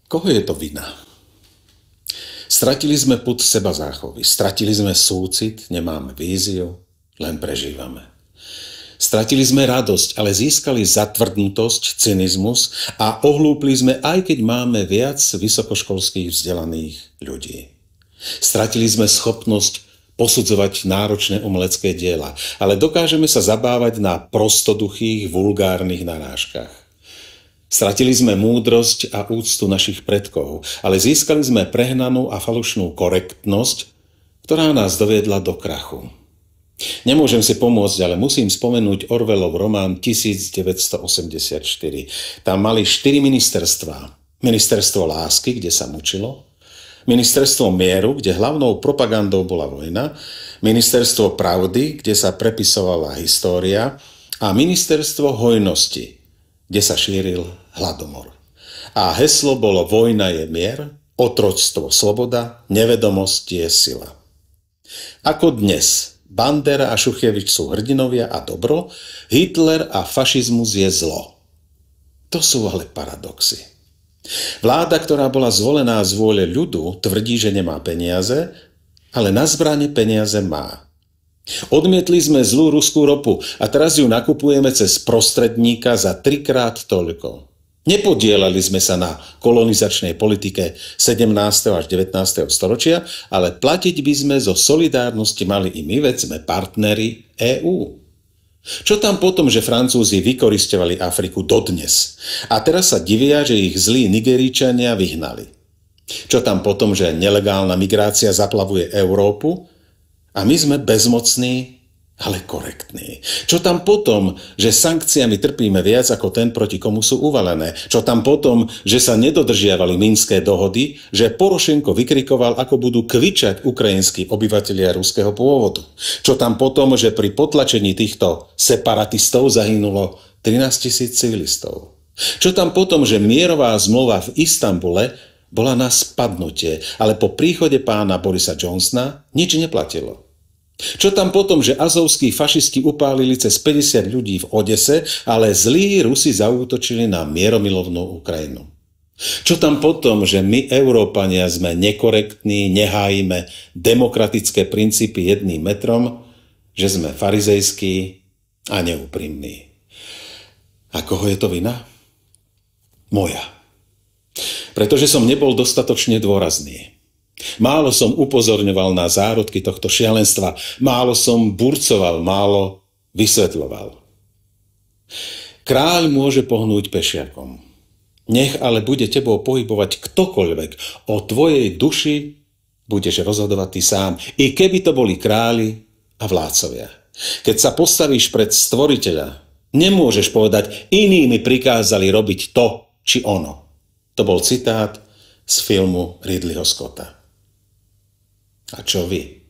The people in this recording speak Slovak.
Koho je to vina? Stratili sme pud seba záchovy, stratili sme súcit, nemáme víziu, len prežívame. Stratili sme radosť, ale získali zatvrdnutosť, cynizmus a ohlúpli sme, aj keď máme viac vysokoškolských vzdelaných ľudí. Stratili sme schopnosť posudzovať náročné umelecké diela, ale dokážeme sa zabávať na prostoduchých, vulgárnych narážkach. Stratili sme múdrosť a úctu našich predkov, ale získali sme prehnanú a falošnú korektnosť, ktorá nás doviedla do krachu. Nemôžem si pomôcť, ale musím spomenúť Orwellov román 1984. Tam mali 4 ministerstvá. Ministerstvo lásky, kde sa mučilo. Ministerstvo mieru, kde hlavnou propagandou bola vojna. Ministerstvo pravdy, kde sa prepisovala história. A ministerstvo hojnosti, kde sa šíril hladomor. A heslo bolo vojna je mier, otroctvo sloboda, nevedomosť je sila. Ako dnes Bandera a Šuchjevič sú hrdinovia a dobro, Hitler a fašizmus je zlo. To sú ale paradoxy. Vláda, ktorá bola zvolená z vôle ľudu, tvrdí, že nemá peniaze, ale na zbrane peniaze má. Odmietli sme zlú ruskú ropu a teraz ju nakupujeme cez prostredníka za 3-krát toľko. Nepodielali sme sa na kolonizačnej politike 17. až 19. storočia, ale platiť by sme zo solidárnosti mali i my, veď sme partneri EÚ. Čo tam potom, že Francúzi vykorisťovali Afriku dodnes a teraz sa divia, že ich zlí Nigeríčania vyhnali. Čo tam potom, že nelegálna migrácia zaplavuje Európu a my sme bezmocní, ale korektní. Čo tam potom, že sankciami trpíme viac ako ten, proti komu sú uvalené? Čo tam potom, že sa nedodržiavali minské dohody, že Porošenko vykrikoval, ako budú kvičať ukrajinskí obyvatelia ruského pôvodu? Čo tam potom, že pri potlačení týchto separatistov zahynulo 13 000 civilistov? Čo tam potom, že mierová zmluva v Istanbule bola na spadnutie, ale po príchode pána Borisa Johnsona nič neplatilo? Čo tam potom, že azovskí fašisti upálili cez 50 ľudí v Odese, ale zlí Rusi zaútočili na mieromilovnú Ukrajinu? Čo tam potom, že my, Európania, sme nekorektní, nehájime demokratické princípy jedným metrom, že sme farizejskí a neúprimní? A koho je to vina? Moja. Pretože som nebol dostatočne dôrazný. Málo som upozorňoval na zárodky tohto šialenstva, málo som burcoval, málo vysvetľoval. Kráľ môže pohnúť pešiakom. Nech ale bude tebou pohybovať ktokoľvek, o tvojej duši budeš rozhodovať ty sám, i keby to boli králi a vládcovia. Keď sa postavíš pred stvoriteľa, nemôžeš povedať, iní mi prikázali robiť to či ono. To bol citát z filmu Ridleyho Scotta. A čo vy?